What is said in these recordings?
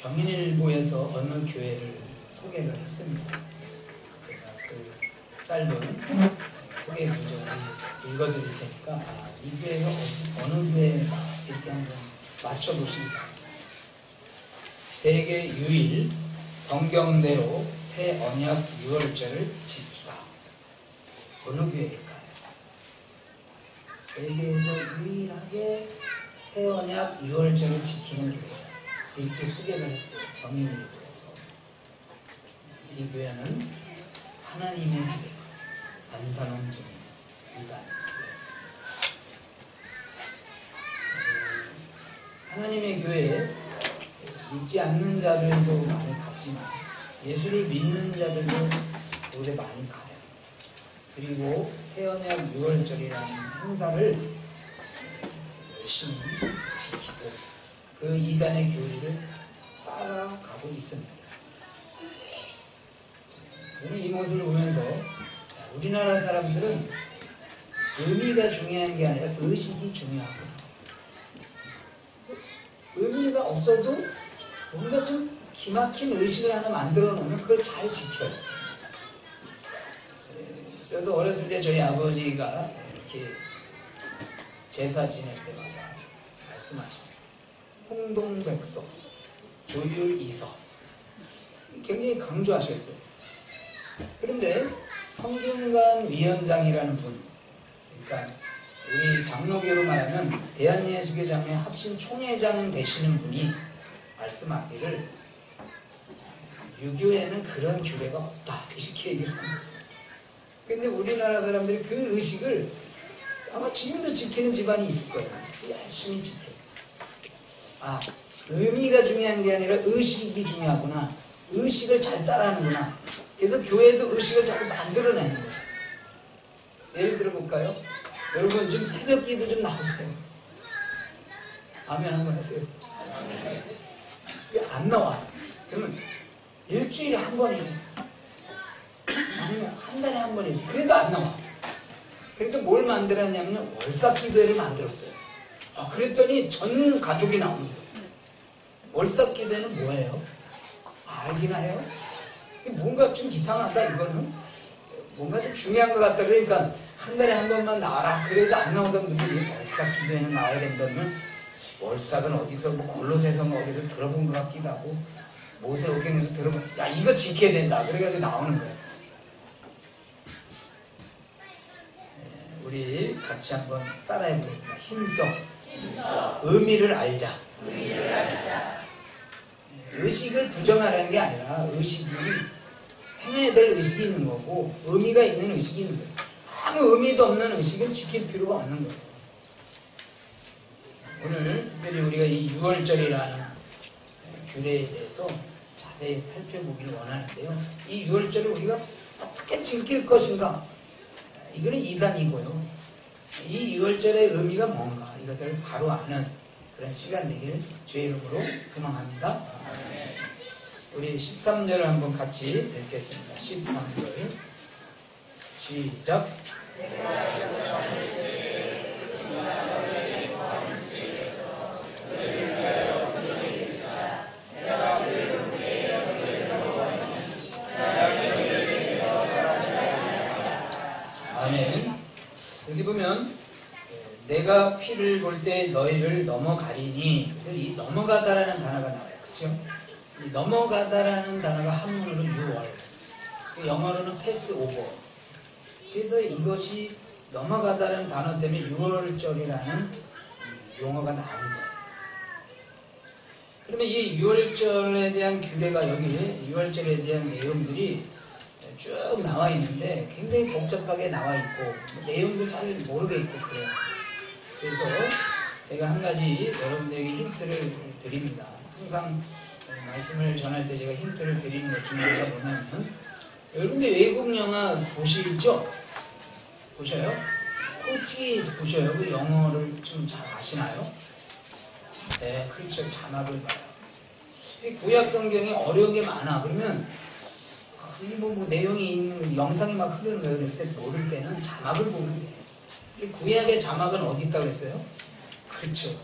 경인일보에서 어느 교회를 소개를 했습니다. 제가 그 짧은 소개 구절을 읽어드릴 테니까 이 교회가 어느 교회인가 이렇게 한번 맞춰보십니다. 세계 유일 성경대로 새 언약 유월절을 지키라. 어느 교회일까요? 세계에서 유일하게 새 언약 유월절을 지키는 교회다. 이렇게 소개를 했어요. 경인일보에서. 이 교회는 하나님의 교회, 안산원 증인 유단 교회. 하나님의 교회에 믿지 않는 자들도 많이 갔지만 예수를 믿는 자들도 요새 많이 가요. 그리고 새언약 유월절이라는 행사를 열심히 지키고 그 이단의 교리를 따라가고 있습니다. 저는 이 모습을 보면서 우리나라 사람들은 의미가 중요한 게 아니라 의식이 중요하구나. 의미가 없어도 뭔가 좀 기막힌 의식을 하나 만들어 놓으면 그걸 잘 지켜요. 저도 어렸을 때 저희 아버지가 이렇게 제사 지낼 때마다 말씀하십니다. 홍동백서, 조율이서 굉장히 강조하셨어요. 그런데 성균관 위원장이라는 분, 그러니까 우리 장로교로 말하면 대한예수교장의 합신 총회장 되시는 분이 말씀하기를 유교에는 그런 규례가 없다 이렇게 얘기를 합니다. 근데 우리나라 사람들이 그 의식을 아마 지금도 지키는 집안이 있을 거예요. 열심히 지켜요. 의미가 중요한 게 아니라 의식이 중요하구나. 의식을 잘 따라하는구나. 그래서 교회도 의식을 잘 만들어내는 거예요. 예를 들어볼까요? 여러분 지금 새벽 기도 좀 나오세요. 아멘 한번 하세요. 안 나와. 그러면 일주일에 한 번이에요. 아니면 한 달에 한 번이에요. 그래도 안 나와. 그러니까 뭘 만들었냐면 월삭기도회를 만들었어요. 그랬더니 전 가족이 나오는 거예요. 월삭기도회는 뭐예요? 알긴 해요? 뭔가 좀 이상하다 이거는. 뭔가 좀 중요한 것 같다. 그러니까 한 달에 한 번만 나와라. 그래도 안 나오던 분들이 월삭기도회는 나와야 된다면 월삭은 어디서 골로새서 어디서 들어본 것 같기도 하고 모세오경에서 들어본 이거 지켜야 된다. 그래가지고 나오는 거예요. 우리 같이 한번 따라해 보겠습니다. 힘써. 의미를 알자. 의식을 부정하라는 게 아니라 의식이 행해야 될 의식이 있는 거고 의미가 있는 의식이 있는 거예요. 아무 의미도 없는 의식은 지킬 필요가 없는 거예요. 오늘 특별히 우리가 이 6월절이라는 규례에 대해서 자세히 살펴보기를 원하는데요. 이 6월절을 우리가 어떻게 지킬 것인가? 이거는 이단이고요. 이 6월절의 의미가 뭔가 이것을 바로 아는 그런 시간 되기를 주의 이름으로 소망합니다. 우리 13절을 한번 같이 읽겠습니다. 13절 시작. 아멘. 여기 보면 내가 피를 볼 때 너희를 넘어가리니, 그래서 이 넘어가다라는 단어가 나와요. 그렇죠? 이 넘어가다라는 단어가 한문으로 6월, 영어로는 패스 오버. 그래서 이것이 넘어가다라는 단어 때문에 6월절이라는 용어가 나온 거예요. 그러면 이 6월절에 대한 규례가 여기 6월절에 대한 내용들이 쭉 나와 있는데 굉장히 복잡하게 나와 있고 내용도 잘 모르겠고 그래요. 그래서 제가 한 가지 여러분들에게 힌트를 드립니다. 항상 말씀을 전할 때 제가 힌트를 드리는 것 중에 하나가 뭐냐면, 여러분들 외국 영화 보시죠? 보셔요? 어떻게 보셔요? 그 영어를 좀 잘 아시나요? 네, 그렇죠. 자막을 봐요. 이 구약 성경이 어려운 게 많아. 그러면 뭐 내용이 있는 영상이 막 흐르는 거예요. 그럴 때 모를 때는 자막을 보면 돼요. 구약의 자막은 어디 있다고 했어요? 그렇죠.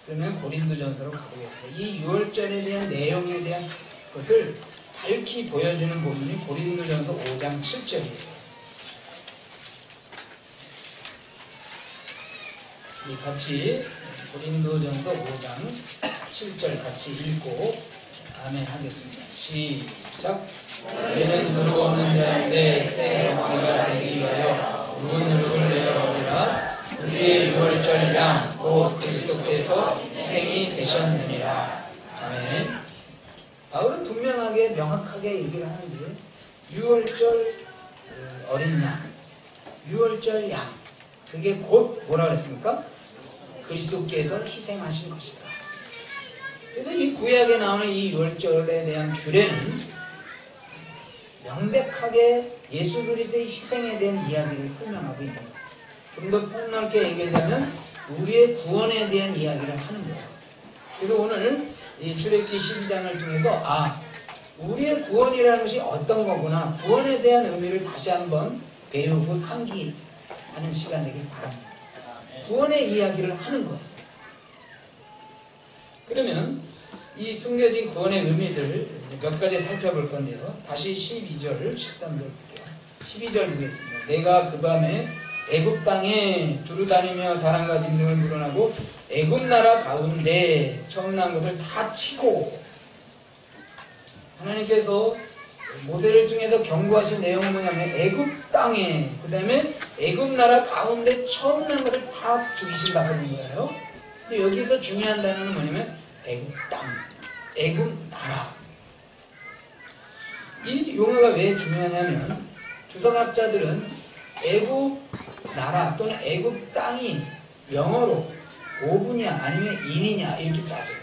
그러면 고린도전서로 가보겠습니다. 이 유월절에 대한 내용에 대한 것을 밝히 보여주는 부분이 고린도전서 5장 7절이에요. 같이 고린도전서 5장 7절 같이 읽고 아멘 하겠습니다. 시작. 우리는 누구 없는 자인데 새 어머니가 되기 위하여 누구를 내어오리라. 우리의 유월절 양 곧 그리스도께서 희생이 되셨느니라. 아멘. 바울은 분명하게 명확하게 얘기를 하는데 유월절 어린 양, 유월절 양, 그게 곧 뭐라 그랬습니까? 그리스도께서 희생하신 것이다. 그래서 이 구약에 나오는 이 유월절에 대한 규례는 명백하게 예수 그리스도의 희생에 대한 이야기를 설명하고 있는 거예요. 좀 더 폭넓게 얘기하자면 우리의 구원에 대한 이야기를 하는 거예요. 그래서 오늘 이 출애굽기 12장을 통해서 우리의 구원이라는 것이 어떤 거구나, 구원에 대한 의미를 다시 한번 배우고 상기하는 시간 되길 바랍니다. 구원의 이야기를 하는 거예요. 그러면 이 숨겨진 구원의 의미들을 몇 가지 살펴볼 건데요. 다시 12절, 13절 볼게요. 12절 보겠습니다. 내가 그 밤에 애굽 땅에 두루다니며 사람과 짐승을 물어나고 애굽 나라 가운데 처음 난 것을 다 치고, 하나님께서 모세를 통해서 경고하신 내용은 뭐냐면 애굽 땅에, 그 다음에 애굽 나라 가운데 처음 난 것을 다 죽이신다 그런 거예요. 근데 여기서 중요한 단어는 뭐냐면 애굽 땅, 애굽 나라. 이 용어가 왜 중요하냐면 주석학자들은 애굽 나라 또는 애굽 땅이 영어로 오분이냐 아니면 인이냐 이렇게 따져요.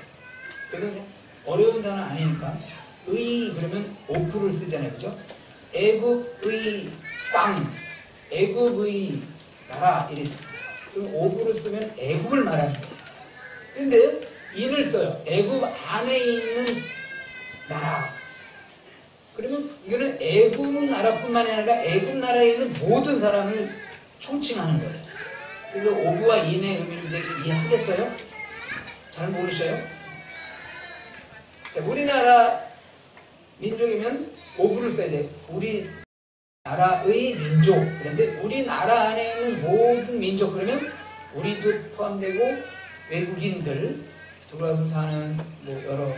그래서 어려운 단어 아니니까 그러면 오프를 쓰잖아요, 그죠? 애굽의 땅, 애굽의 나라 이렇게. 그럼 오프를 쓰면 애굽을 말하는 거예요. 그런데 인을 써요. 애굽 안에 있는 나라. 그러면 이거는 애굽 나라뿐만이 아니라 애굽 나라에 있는 모든 사람을 총칭하는 거예요. 그래서 오브와 인의 의미를 이제 이해하겠어요? 잘 모르셔요? 자, 우리나라 민족이면 오브를 써야 돼요. 우리나라의 민족. 그런데 우리나라 안에 있는 모든 민족, 그러면 우리도 포함되고 외국인들 들어와서 사는 뭐 여러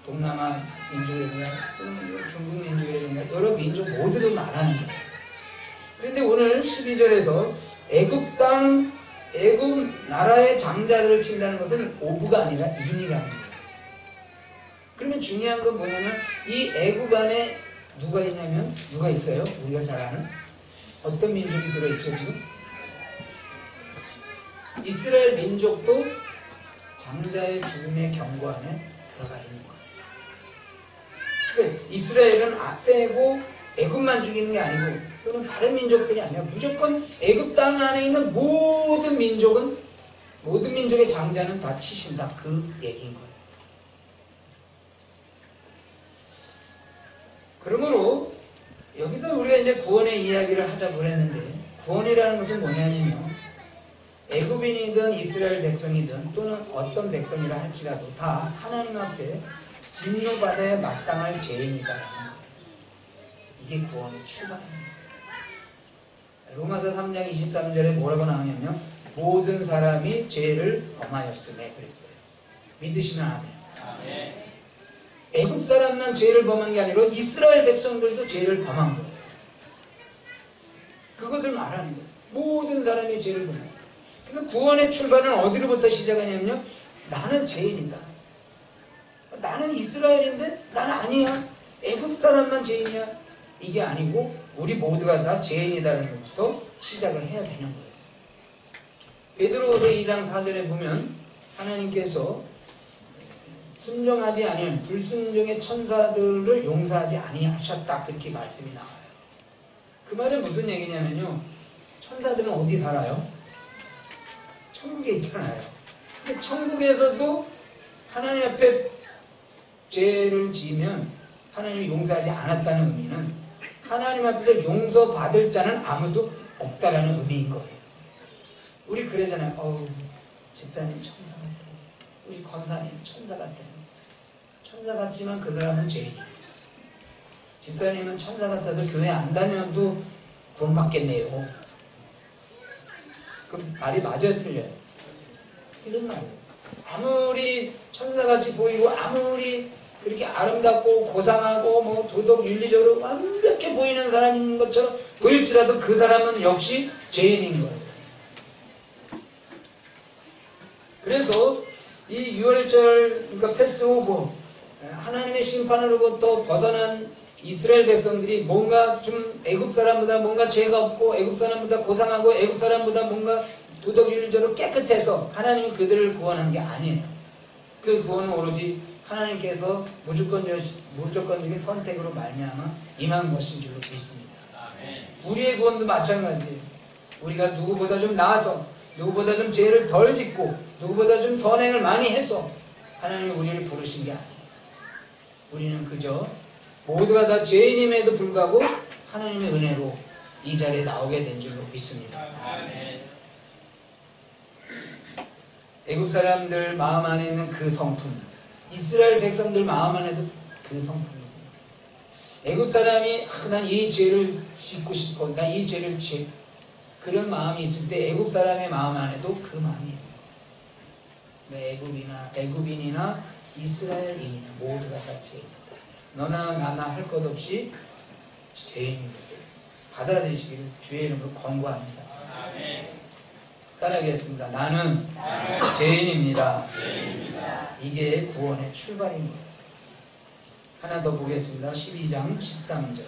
동남아 민족이라든가 또는 중국 민족이라든가 여러 민족 모두를 말하는 거예요. 그런데 오늘 12절에서 애굽 땅, 애굽 나라의 장자들을 친다는 것은 오브가 아니라 인이라는 거예요. 그러면 중요한 건 뭐냐면 이 애굽 안에 누가 있냐면 누가 있어요? 우리가 잘 아는 어떤 민족이 들어있죠 지금? 이스라엘 민족도 장자의 죽음의 경고 안에 들어가 있는 거예요. 그러니까 이스라엘은 빼고 애굽만 죽이는 게 아니고 또는 다른 민족들이 아니라 무조건 애굽 땅 안에 있는 모든 민족의 장자는 다 치신다, 그 얘기인 거예요. 그러므로 여기서 우리가 이제 구원의 이야기를 하자고 그랬는데, 구원이라는 것은 뭐냐면요, 애굽인이든 이스라엘 백성이든 또는 어떤 백성이라 할지라도 다 하나님 앞에 진노받아야 마땅할 죄인이다라는 거예요. 이게 구원의 출발입니다. 로마서 3장 23절에 뭐라고 나오냐면 모든 사람이 죄를 범하였음에 그랬어요. 믿으시면 아멘. 아멘. 애굽 사람만 죄를 범한 게 아니라 이스라엘 백성들도 죄를 범한 거예요. 그것을 말하는 거예요. 모든 사람이 죄를 범한 거예요. 그래서 구원의 출발은 어디로부터 시작하냐면요, 나는 죄인이다. 나는 이스라엘인데 나는 아니야. 애굽 사람만 죄인이야. 이게 아니고 우리 모두가 다 죄인이다라는 것부터 시작을 해야 되는 거예요. 베드로후서 2장 4절에 보면 하나님께서 순종하지 아니한 불순종의 천사들을 용서하지 아니하셨다, 그렇게 말씀이 나와요. 그 말은 무슨 얘기냐면요, 천사들은 어디 살아요? 천국에 있잖아요. 근데 천국에서도 하나님 앞에 죄를 지으면 하나님이 용서하지 않았다는 의미는 하나님 앞에서 용서받을 자는 아무도 없다라는 의미인 거예요. 우리 그러잖아요. 집사님 천사 같아. 우리 권사님 천사 같아요. 천사 같지만 그 사람은 죄인이에요. 집사님은 천사 같아서 교회 안 다녀도 구원받겠네요. 그 말이 맞아요, 틀려요? 이런 말이에요. 아무리 천사같이 보이고 아무리 그렇게 아름답고 고상하고 뭐 도덕 윤리적으로 완벽해 보이는 사람인 것처럼 보일지라도 그 사람은 역시 죄인인 거예요. 그래서 이 6월절, 그러니까 패스오버, 하나님의 심판으로부터 벗어난 이스라엘 백성들이 뭔가 좀 애굽 사람보다 뭔가 죄가 없고 애굽 사람보다 고상하고 애굽 사람보다 뭔가 도덕윤리적으로 깨끗해서 하나님이 그들을 구원한 게 아니에요. 그 구원은 오로지 하나님께서 무조건적인 선택으로 말미암아 임한 것인 줄로 믿습니다. 우리의 구원도 마찬가지예요. 우리가 누구보다 좀 나아서 누구보다 좀 죄를 덜 짓고 누구보다 좀 선행을 많이 해서 하나님이 우리를 부르신 게 아니에요. 우리는 그저 모두가 다 죄인임에도 불구하고 하나님의 은혜로 이 자리에 나오게 된 줄로 믿습니다. 애굽 사람들 마음 안에 있는 그 성품, 이스라엘 백성들 마음 안에도 그 성품이에요. 애굽 사람이 난 이 죄를 짓고 싶어, 난 이 죄를 그런 마음이 있을 때 애굽 사람의 마음 안에도 그 마음이 있는 거예요. 애굽인이나 이스라엘인이나 모두가 다 죄인이다. 너나 나나 할 것 없이 죄인인 것을 받아들이시기를 주의 이름으로 권고합니다. 따라하겠습니다. 나는 죄인입니다. 이게 구원의 출발입니다. 하나 더 보겠습니다. 12장 13절.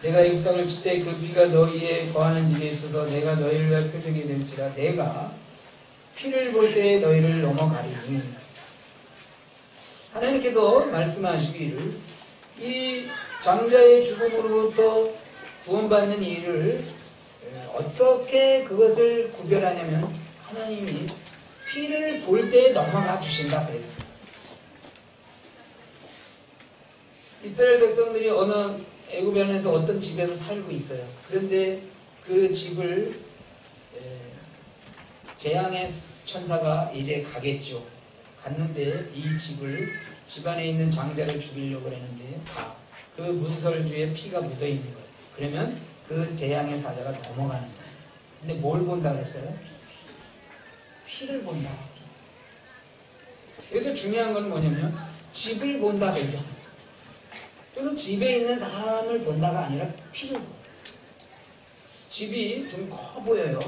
내가 이 땅을 칠 때 그 피가 너희에 거하는 집에 있어서 내가 너희를 위하여 표적이 될지라 내가 피를 볼 때에 너희를 넘어가리니. 하나님께서 말씀하시기를 이 장자의 죽음으로부터 구원받는 일을 어떻게 그것을 구별하냐면 하나님이 피를 볼 때에 넘어가 주신다 그랬어요. 이스라엘 백성들이 어느 애굽에 안에서 어떤 집에서 살고 있어요. 그런데 그 집을 재앙의 천사가 이제 가겠죠. 갔는데 이 집안에 있는 장자를 죽이려고 했는데 그 문설주에 피가 묻어 있는 거예요. 그러면 그 재앙의 사자가 넘어가는 거예요. 근데 뭘 본다 그랬어요? 피를 본다. 여기서 중요한 건 뭐냐면 집을 본다 그랬죠. 또는 집에 있는 사람을 본다가 아니라 피를 본. 집이 좀 커 보여요.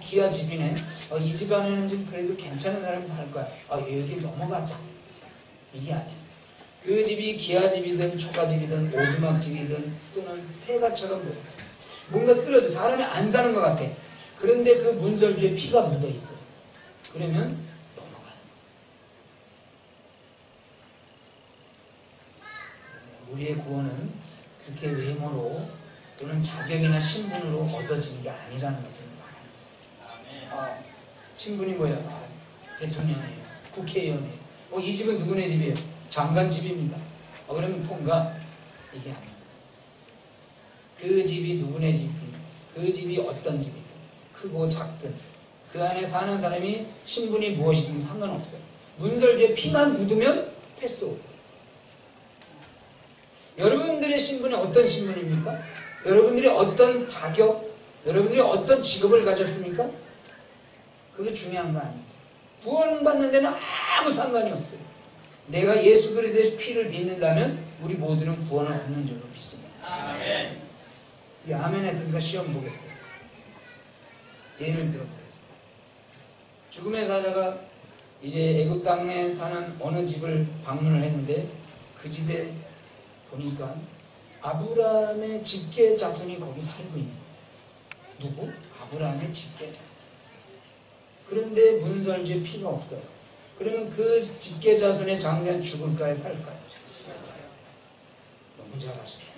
기아 집이네. 이 집안에는 좀 그래도 괜찮은 사람이 살 거야. 여기 넘어가자. 이게 아니에요. 그 집이 기아 집이든 초가 집이든 오두막 집이든 또는 폐가처럼 보여요. 뭔가 틀려도 사람이 안 사는 것 같아. 그런데 그 문설주에 피가 묻어 있어요. 그러면 넘어가요. 우리의 구원은 그렇게 외모로 또는 자격이나 신분으로 얻어지는 게 아니라는 것을 말합니다. 신분이 뭐야? 대통령이에요. 국회의원이에요. 이 집은 누구네 집이에요? 장관 집입니다. 그러면 통과? 이게 아니에요. 그 집이 누구네 집이에요? 그 집이 어떤 집이든 크고 작든 그 안에 사는 사람이 신분이 무엇이든 상관없어요. 문설주에 피만 묻으면 패스오버. 여러분들의 신분이 어떤 신분입니까? 여러분들이 어떤 자격, 여러분들이 어떤 직업을 가졌습니까? 그게 중요한 거 아니에요. 구원받는 데는 아무 상관이 없어요. 내가 예수 그리스도의 피를 믿는다면 우리 모두는 구원을 얻는 줄로 믿습니다. 아멘. 이 아멘 했으니까 시험 보겠어요. 예를 들어보겠어요. 죽음의 사자가 이제 애굽 땅에 사는 어느 집을 방문을 했는데 그 집에 보니까 아브라함의 직계 자손이 거기 살고 있는 거예요. 누구? 아브라함의 직계 자손. 그런데 문설주에 피가 없어요. 그러면 그 직계 자손의 장면 죽을까요? 살까요? 너무 잘하시네요.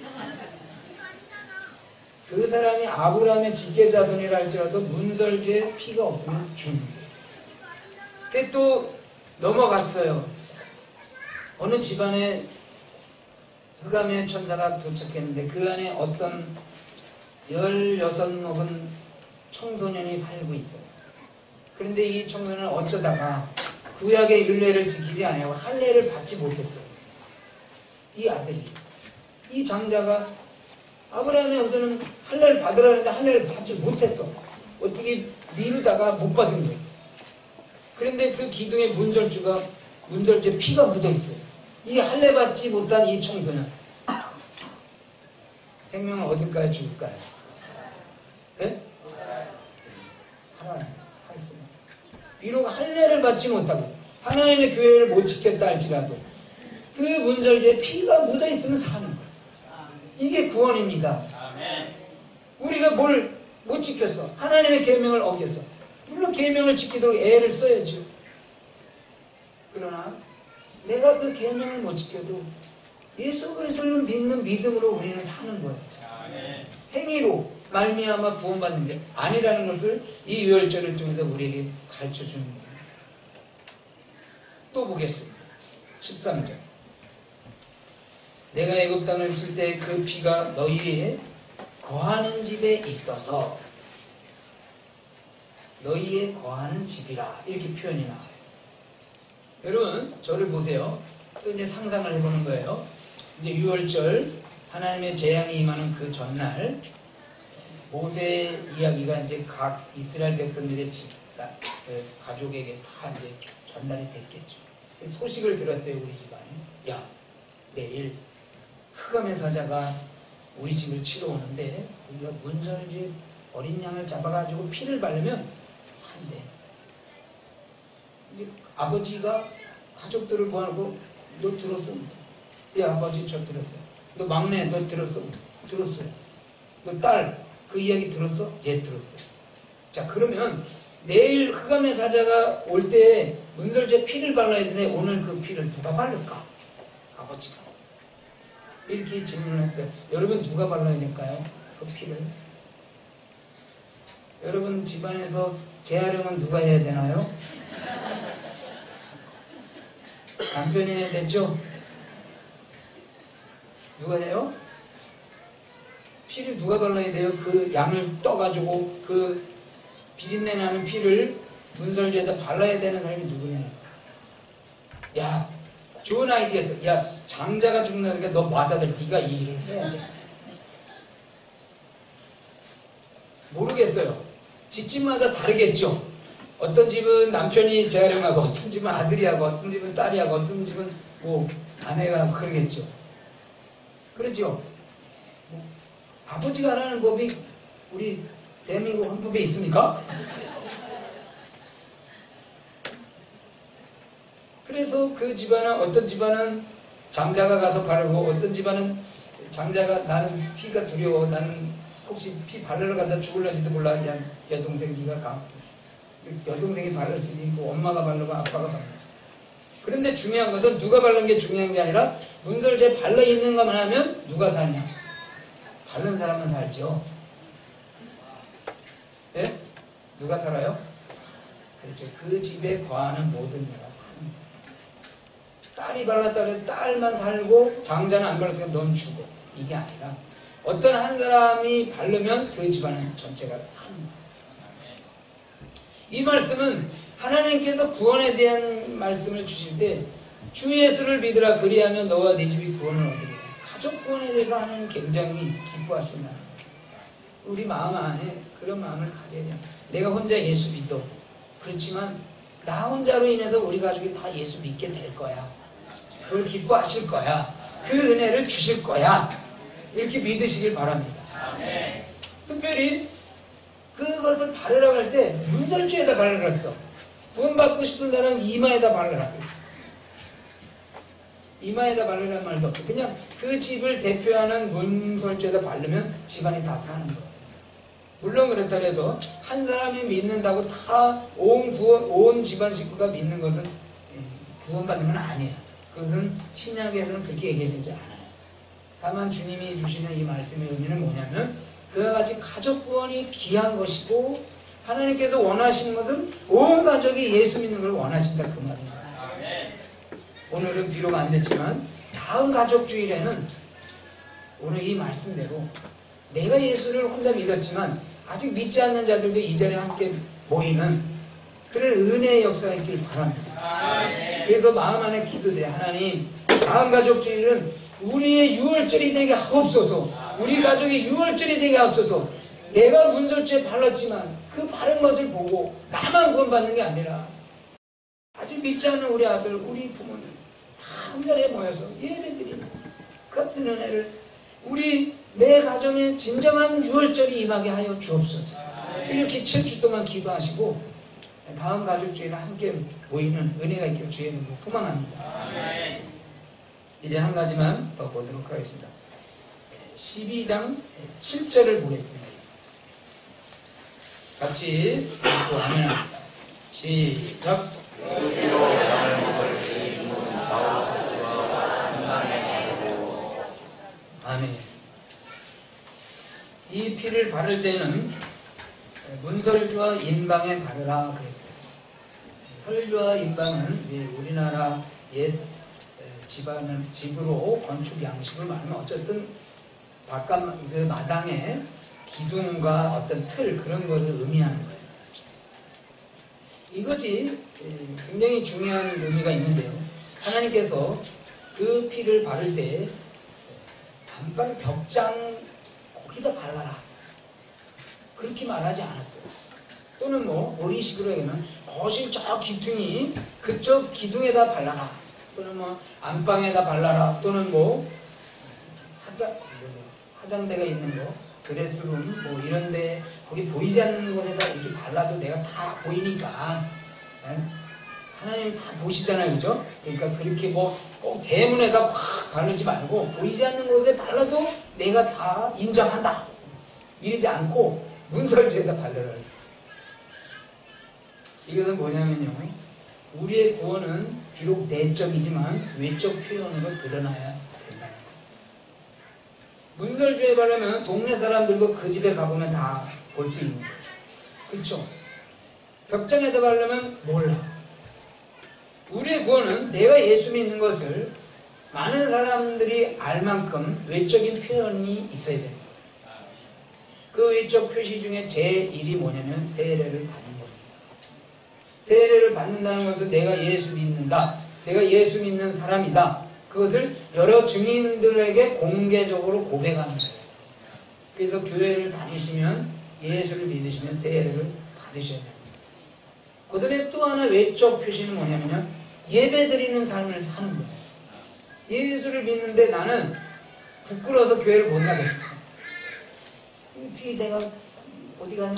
그 사람이 아브라함의 직계 자손이라 할지라도 문설주에 피가 없으면 죽는 거예요. 그게 또 넘어갔어요. 어느 집안에 흑암의 천사가 도착했는데 그 안에 어떤 16 혹은 청소년이 살고 있어요. 그런데 이 청소년은 어쩌다가 구약의 율례를 지키지 아니하고 할례를 받지 못했어요. 이 아들이, 이 장자가 아브라함의 형제는 할례를 받으라는데 할례를 받지 못했어. 어떻게 미루다가 못 받은 거예요. 그런데 그 기둥에 문설주에 피가 묻어 있어요. 이 할례 받지 못한 이 청소년, 생명을 얻을까요, 죽을까요? 네? 살아요. 비록 할례를 받지 못하고 하나님의 규례를 못 지켰다 할지라도 그 문설주에 피가 묻어 있으면 사는 거예요. 이게 구원입니다. 우리가 뭘 못 지켰어? 하나님의 계명을 어겼어. 물론 계명을 지키도록 애를 써야죠. 그러나 내가 그 계명을 못 지켜도 예수 그리스도를 믿는 믿음으로 우리는 사는 거예요. 행위로 말미암아 구원받는 게 아니라는 것을 이 유월절을 통해서 우리에게 가르쳐주는 거예요. 또 보겠습니다. 13절. 내가 애굽 땅을 칠 때 그 피가 너희의 거하는 집에 있어서 너희의 거하는 집이라, 이렇게 표현이 나와요. 여러분 저를 보세요. 또 이제 상상을 해보는 거예요. 이제 유월절 하나님의 재앙이 임하는 그 전날 모세 이야기가 이제 각 이스라엘 백성들의 가족에게 다 이제 전달이 됐겠죠. 소식을 들었어요. 우리 집안이. 야, 내일 흑암의 사자가 우리 집을 치러 오는데 우리가 문설주에 어린 양을 잡아가지고 피를 바르면 산대. 이제 아버지가 가족들을 모아놓고 너 들었어? 야, 아버지 저 들었어요. 너 막내 너 들었어? 들었어요. 너 딸 그 이야기 들었어? 예, 들었어요. 자, 그러면 내일 흑암의 사자가 올 때 문설주에 피를 발라야 되는데 오늘 그 피를 누가 바를까? 아버지가. 이렇게 질문을 했어요. 여러분 누가 발라야 될까요? 그 피를. 여러분 집안에서 재활용은 누가 해야 되나요? 남편이 해야 되죠? 누가 해요? 피를 누가 발라야 돼요? 그 양을 떠가지고 그 비린내 나는 피를 문설주에다 발라야 되는 사람이 누구냐? 야, 좋은 아이디어였어. 야, 장자가 죽는다니까 너 맏아들 네가 이 일을 해야 돼. 모르겠어요. 집집마다 다르겠죠. 어떤 집은 남편이 재활용하고 어떤 집은 아들이 하고 어떤 집은 딸이 하고 어떤 집은 뭐 아내가 하고 그러겠죠. 그렇죠. 아버지가 하라는 법이 우리 대한민국 헌법에 있습니까? 그래서 그 집안은, 어떤 집안은 장자가 가서 바르고 어떤 집안은 장자가 나는 피가 두려워, 나는 혹시 피 바르러 간다 죽을런지도 몰라, 그냥 여동생 네가 가. 여동생이 바를 수도 있고 엄마가 바르고 아빠가 바르고. 그런데 중요한 것은 누가 바른 게 중요한 게 아니라 문설주에 발라 있는 것만 하면 누가 사냐? 바른 사람은 살죠. 네? 누가 살아요? 그렇죠. 그 집에 거하는 모든 자가 사는 거예요. 딸이 발랐다면 딸만 살고 장자는 안 발랐으니까 넌 죽어. 이게 아니라 어떤 한 사람이 바르면 그 집안은 전체가 사는 거예요. 이 말씀은 하나님께서 구원에 대한 말씀을 주실 때 주 예수를 믿으라 그리하면 너와 네 집이 구원을 얻으리라. 가족 구원에 대해서 하나님 굉장히 기뻐하신다. 우리 마음 안에 그런 마음을 가져야 돼요. 내가 혼자 예수 믿어. 그렇지만 나 혼자로 인해서 우리 가족이 다 예수 믿게 될 거야. 그걸 기뻐하실 거야. 그 은혜를 주실 거야. 이렇게 믿으시길 바랍니다. 특별히 그것을 바르라고 할 때 문설주에다 바르라 했어. 구원받고 싶은 사람은 이마에다 바르라. 이마에다 바르라는 말도 없고 그냥 그 집을 대표하는 문설주에다 바르면 집안이 다 사는 거예요. 물론 그렇다 해서 한 사람이 믿는다고 다 온 집안 식구가 믿는 것은 구원받는 건 아니에요. 그것은 신약에서는 그렇게 얘기되지 않아요. 다만 주님이 주시는 이 말씀의 의미는 뭐냐면 그와 같이 가족 구원이 귀한 것이고 하나님께서 원하시는 것은 온 가족이 예수 믿는 걸 원하신다 그 말입니다. 오늘은 비록 안 됐지만 다음 가족 주일에는 오늘 이 말씀대로 내가 예수를 혼자 믿었지만 아직 믿지 않는 자들도 이 자리에 함께 모이는 그런 은혜의 역사가 있길 바랍니다. 그래서 마음 안에 기도드려. 하나님, 다음 가족주일은 우리의 유월절이 되게 하옵소서. 우리 가족이 유월절이 되게 하옵소서. 내가 문설주에 발랐지만 그 바른 것을 보고 나만 구원받는 게 아니라 아직 믿지 않는 우리 아들, 우리 부모님 다 한자리에 모여서 예배드리는 같은 은혜를 내 가정에 진정한 유월절이 임하게 하여 주옵소서. 이렇게 7주 동안 기도하시고 다음 가족주일에 함께 모이는 은혜가 있길 주의 이름으로 소망합니다. 이제 한 가지만 더 보도록 하겠습니다. 12장 7절을 보겠습니다. 같이 읽고 아멘합니다. 시작. 아멘. 이 피를 바를 때는 문설주와 인방에 바르라 그랬어요. 설주와 인방은 우리나라 옛 집으로 건축 양식을 말하면 어쨌든 바깥 그 마당에 기둥과 어떤 틀 그런 것을 의미하는 거예요. 이것이 굉장히 중요한 의미가 있는데요. 하나님께서 그 피를 바를 때 안방 벽장 거기다 발라라 그렇게 말하지 않았어요. 또는 어리식으로 얘기하면 거실 저 기둥이 그쪽 기둥에다 발라라, 또는 안방에다 발라라, 또는 화장대가 있는 거, 드레스룸 이런데 거기 보이지 않는 곳에다 이렇게 발라도 내가 다 보이니까 하나님 다 보시잖아요, 그죠? 그러니까 그렇게 꼭 대문에다 확 바르지 말고 보이지 않는 곳에 발라도 내가 다 인정한다 이러지 않고 문설주에다 발라라 그랬어요. 이것은 뭐냐면요, 우리의 구원은 비록 내적이지만 외적 표현으로 드러나야 된다는 거예요. 문설주에 바르면 동네 사람들도 그 집에 가보면 다 볼 수 있는 거예요. 그렇죠? 벽장에다 바르면 몰라. 우리의 구원은 내가 예수 믿는 것을 많은 사람들이 알 만큼 외적인 표현이 있어야 됩니다. 그 외적 표시 중에 제1이 뭐냐면 세례를 받는 겁니다. 세례를 받는다는 것은 내가 예수 믿는다, 내가 예수 믿는 사람이다, 그것을 여러 증인들에게 공개적으로 고백하는 거예요. 그래서 교회를 다니시면, 예수를 믿으시면 세례를 받으셔야 됩니다. 그 다음에 또 하나 외적 표시는 뭐냐면요, 예배 드리는 삶을 사는 거예요. 예수를 믿는데 나는 부끄러워서 교회를 못 나겠어. 어떻게 내가 어디 가냐,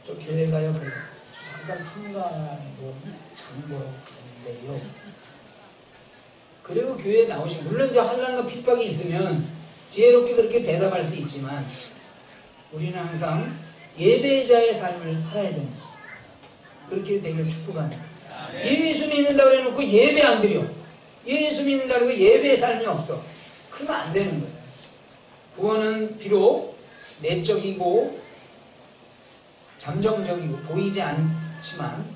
저 교회 가요, 그래. 잠깐 삼가 장보는데요. 그리고 교회에 나오시, 물론 이제 환난과 핍박이 있으면 지혜롭게 그렇게 대답할 수 있지만 우리는 항상 예배자의 삶을 살아야 됩니다. 그렇게 되기를 축복합니다. 예수 믿는다고 해놓고 예배 안 드려, 예수 믿는다고 해서 예배의 삶이 없어, 그러면 안 되는 거예요. 구원은 비록 내적이고 잠정적이고 보이지 않지만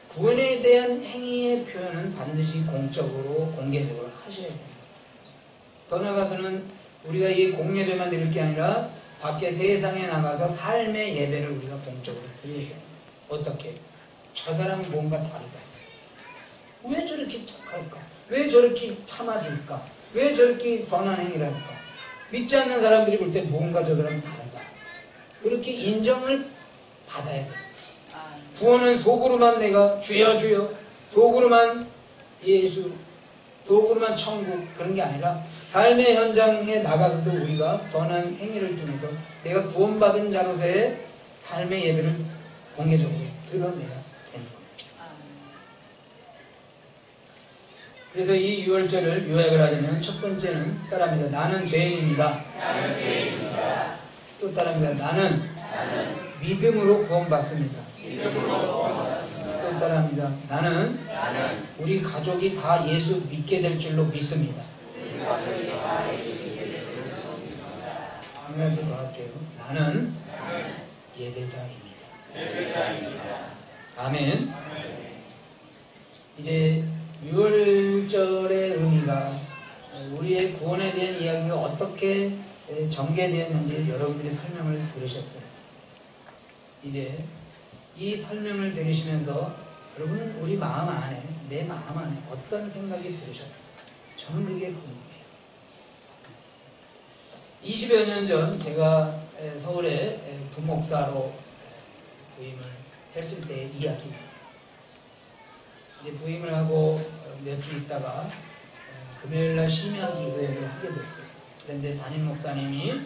구원에 대한 행위의 표현은 반드시 공적으로 공개적으로 하셔야 됩니다. 더 나아가서는 우리가 이 공예배만 드릴 게 아니라 밖에 세상에 나가서 삶의 예배를 우리가 공적으로 드려야 돼요. 어떻게? 저 사람이 뭔가 다르다. 왜 저렇게 착할까? 왜 저렇게 참아줄까? 왜 저렇게 선한 행위를 할까? 믿지 않는 사람들이 볼 때 뭔가 저 사람은 다르다, 그렇게 인정을 받아야 돼. 구원은 속으로만 내가 주여 주여, 속으로만 예수, 속으로만 천국, 그런 게 아니라 삶의 현장에 나가서도 우리가 선한 행위를 통해서 내가 구원받은 자로서의 삶의 예배를 공개적으로 드러내야 되는 겁니다. 그래서 이 유월절을 요약을 하자면 첫 번째는 따라합니다. 나는 죄인입니다. 나는 죄인입니다. 또 따라합니다. 나는 믿음으로 구원받습니다. 또 따라합니다. 나는 우리 가족이 다 예수 믿게 될 줄로 믿습니다. 한 가지 더 할게요. 나는 예배자입니다. 아멘. 이제 유월절의 의미가, 우리의 구원에 대한 이야기가 어떻게 전개되었는지 여러분들이 설명을 들으셨어요. 이제 이 설명을 들으시면서 여러분은 우리 마음 안에, 내 마음 안에 어떤 생각이 들으셨어요? 저는 그게 궁금해요. 20여 년 전 제가 서울에 부목사로 부임을 했을 때의 이야기입니다. 이제 부임을 하고 몇 주 있다가 금요일날 심야 기도회를 하게 됐어요. 그런데 담임 목사님이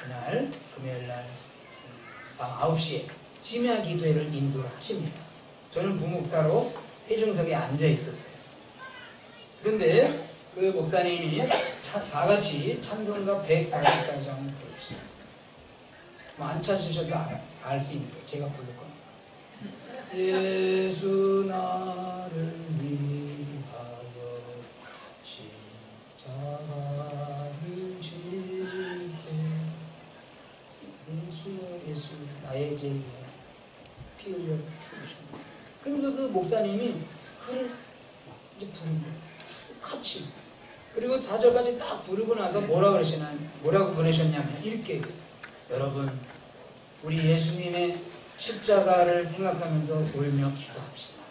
그날 금요일날 밤 9시에 심야 기도회를 인도를 하십니다. 저는 부목사로 회중석에 앉아 있었어요. 그런데 그 목사님이 다 같이 찬송가 144장을 부르시죠. 안 찾으셔도 알 수 있는 거예요. 제가 부를 거니까. 예수 나를 위하여 십자가를 질 때 예수 나의 죄 피 흘려 죽으십니다. 그러면서 그 목사님이 그걸 이제 부른 거예요. 같이. 그리고 4절까지 딱 부르고 나서 뭐라고 보내셨냐면 이렇게 얘기했어요. 여러분, 우리 예수님의 십자가를 생각하면서 울며 기도합시다.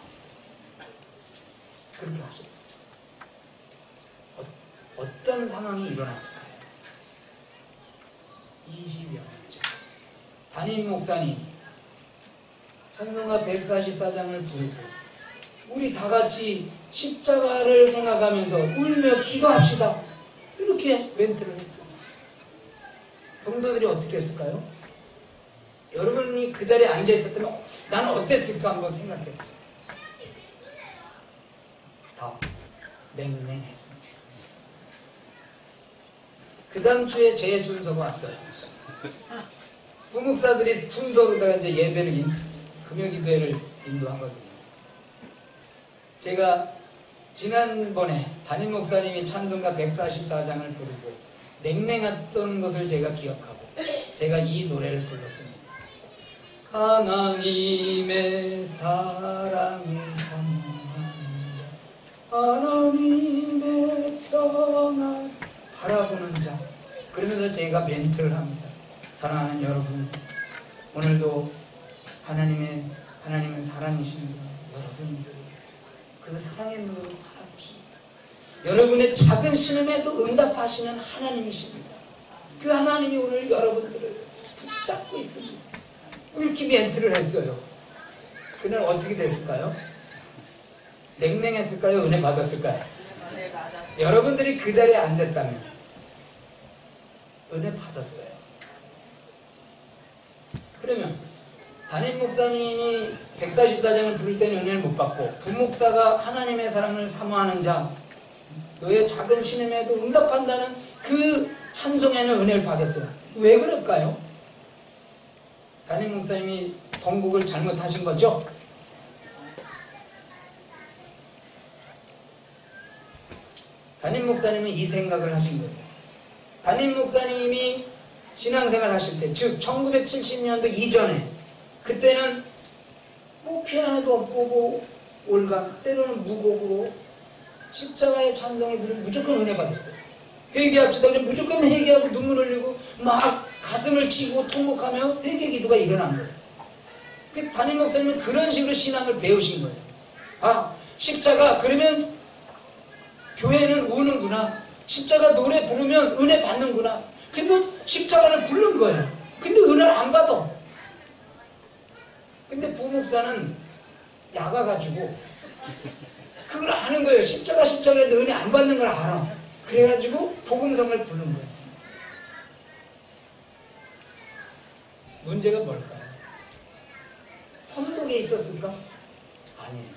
그렇게 하셨어요. 어떤 상황이 일어났을까요? 20여 년 전 담임 목사님이 찬송가 144장을 부르고 우리 다 같이 십자가를 생각하면서 울며 기도합시다. 이렇게 멘트를 했어요. 성도들이 어떻게 했을까요? 여러분이 그 자리에 앉아 있었다면 나는 어땠을까 한번 생각해 보세요. 다 맹맹했습니다. 그 다음 주에 제 순서가 왔어요. 부목사들이 순서로다가 이제 예배를 금요기도회를 인도하거든요. 제가 지난번에 담임 목사님이 찬송가 144장을 부르고 맹맹했던 것을 제가 기억하고 제가 이 노래를 불렀습니다. 하나님의 사랑을 사모하는 자, 하나님의 평안 바라보는 자. 그러면서 제가 멘트를 합니다. 사랑하는 여러분, 오늘도 하나님은 사랑이십니다. 여러분들 그 사랑의 눈으로 바라보십니다. 여러분의 작은 신음에도 응답하시는 하나님이십니다. 그 하나님이 오늘 여러분들을 붙잡고 있습니다. 이렇게 멘트를 했어요. 그날 어떻게 됐을까요? 냉랭했을까요? 은혜 받았을까요? 네, 맞았어요. 여러분들이 그 자리에 앉았다면 은혜 받았어요. 그러면 담임 목사님이 144장을 부를 때는 은혜를 못 받고 부목사가 하나님의 사랑을 사모하는 자, 너의 작은 신음에도 응답한다는 그 찬송에는 은혜를 받았어요. 왜 그럴까요? 담임 목사님이 선곡을 잘못하신 거죠? 담임 목사님은 이 생각을 하신 거예요. 담임 목사님이 신앙생활 하실 때, 즉 1970년도 이전에, 그때는 뭐 피아노도 없고 뭐 올간, 때로는 무곡으로 십자가의 찬송을 부르면 무조건 은혜 받았어요. 회개합시다 그러면 무조건 회개하고 눈물 흘리고 막 가슴을 치고 통곡하며 회개 기도가 일어난 거예요. 그 담임 목사님은 그런 식으로 신앙을 배우신 거예요. 아, 십자가 그러면 교회는 우는구나. 십자가 노래 부르면 은혜 받는구나. 그래서 십자가를 부른 거예요. 근데 은혜를 안 받아. 근데 부목사는 야가가지고 그걸 아는 거예요. 십자가에도 은혜 안 받는 걸 알아. 그래가지고 복음성을 부른 거예요. 문제가 뭘까요? 선독에 있었을까? 아니에요.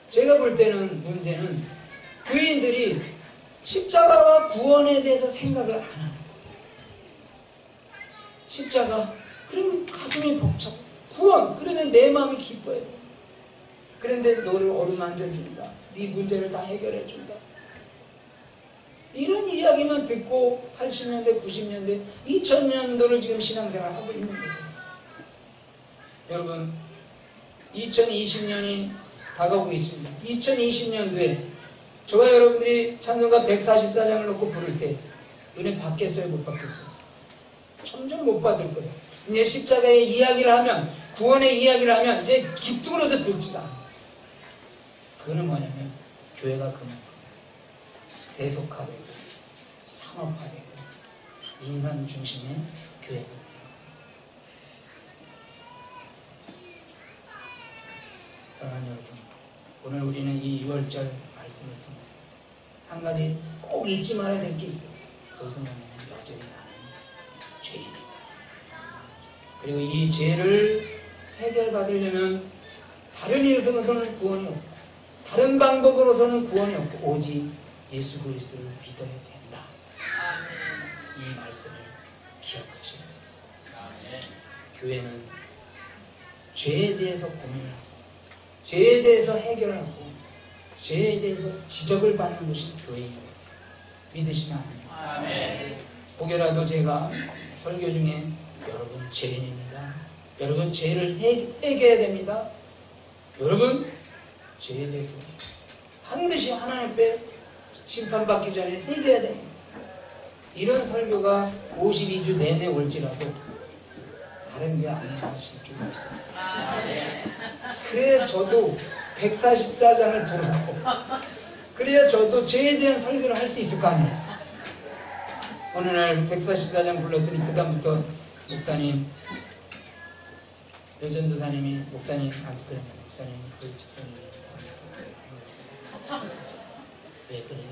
제가 볼 때는 문제는 교인들이 십자가와 구원에 대해서 생각을 안 하는 거예요. 십자가, 그러면 가슴이 벅차고, 구원, 그러면 내 마음이 기뻐야 돼. 그런데 너를 어루만져준다. 네 문제를 다 해결해준다. 이런 이야기만 듣고 80년대, 90년대, 2000년도를 지금 신앙생활 하고 있는 거예요. 여러분, 2020년이 다가오고 있습니다. 2020년도에 저와 여러분들이 찬송가 144장을 놓고 부를 때 은혜 받겠어요? 못 받겠어요? 점점 못 받을 거예요. 이제 십자가의 이야기를 하면 구원의 이야기를 하면 제 귀뚱으로도 듣지도 않아요. 그거는 뭐냐면 교회가 그만큼 세속화되고 상업화되고 인간 중심의 교회가 돼요. 사랑하는 여러분, 오늘 우리는 이 6월절 말씀을 통해서 한 가지 꼭 잊지 말아야 될 게 있어요. 그것은 뭐냐면 여전히 나는 죄인이다. 그리고 이 죄를 해결받으려면 다른 일에서는 구원이 없고 다른 방법으로서는 구원이 없고 오직 예수 그리스도를 믿어야 된다. 이 말씀을 기억하시는 거예요. 교회는 죄에 대해서 고민하고 죄에 대해서 해결하고 죄에 대해서 지적을 받는 것이 교회입니다. 믿으시면 합니다. 혹여라도 제가 설교 중에 여러분 죄인입니다. 여러분 죄를 해결해야 됩니다. 여러분 죄에 대해서 반드시 하나님 앞에 심판받기 전에 해결해야 됩니다. 이런 설교가 52주 내내 올지라도 다른 교회 안 나가실 줄 믿습니다. 그래야 저도 140자장을 부르고 그래야 저도 죄에 대한 설교를 할 수 있을 거 아니에요. 어느 날 140자장 불렀더니 그 다음부터 목사님, 여전도사님이 목사님한테 그래요. 목사님, 그 집사님이 왜 그래요?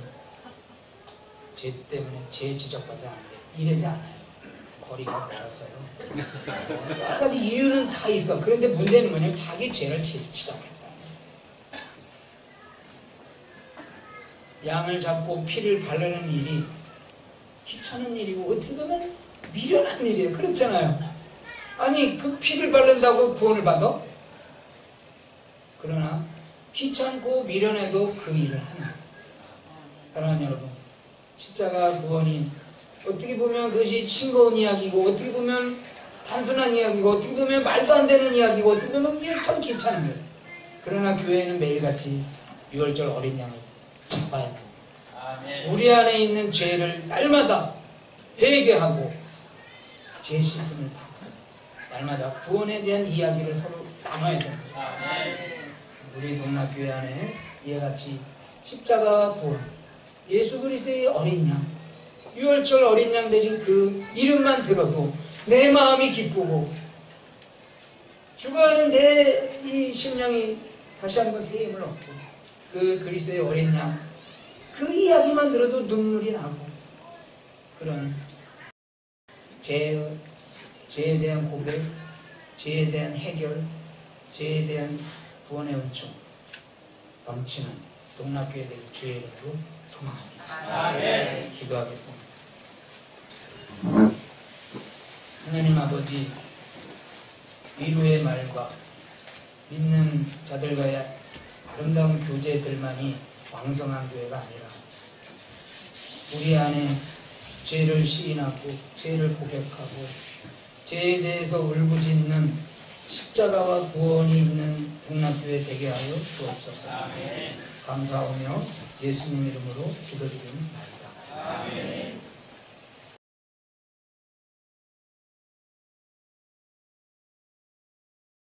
죄 때문에 죄 지적받아서 안 돼요. 이러지 않아요. 거리가 멀어서요. 여러 가지 이유는 다 있어. 그런데 문제는 뭐냐면 자기 죄를 지적했다. 양을 잡고 피를 바르는 일이 귀찮은 일이고 어떻게 보면 미련한 일이에요. 그렇잖아요. 아니 그 피를 바른다고 구원을 받아? 그러나 귀찮고 미련해도 그 일을 합니다. 사랑하는 여러분, 십자가 구원이 어떻게 보면 그것이 싱거운 이야기고 어떻게 보면 단순한 이야기고 어떻게 보면 말도 안 되는 이야기고 어떻게 보면 참 귀찮은 거예요. 그러나 교회는 매일같이 6월절 어린 양을 잡아야 됩니다. 우리 안에 있는 죄를 날마다 회개하고 죄 씻음을 받고 날마다 구원에 대한 이야기를 서로 나눠야 됩니다. 우리 동락교회 안에 이와 같이 십자가 구원, 예수 그리스도의 어린 양, 6월절 어린 양 대신 그 이름만 들어도 내 마음이 기쁘고 죽어가는 내 이 심령이 다시 한번 새 힘을 얻고 그 그리스도의 어린 양, 그 이야기만 들어도 눈물이 나고 그런 죄에 대한 고백, 죄에 대한 해결, 죄에 대한 구원의 은총 넘치는 동락교회 될 주의 이름으로 소망합니다. 기도하겠습니다. 하나님 아버지, 위로의 말과 믿는 자들과의 아름다운 교제들만이 왕성한 교회가 아니라 우리 안에 죄를 시인하고 죄를 고백하고 죄에 대해서 울부짖는 십자가와 구원이 있는 동락교회 되게 하여 주옵소서. 감사하며 예수님 이름으로 기도드립니다.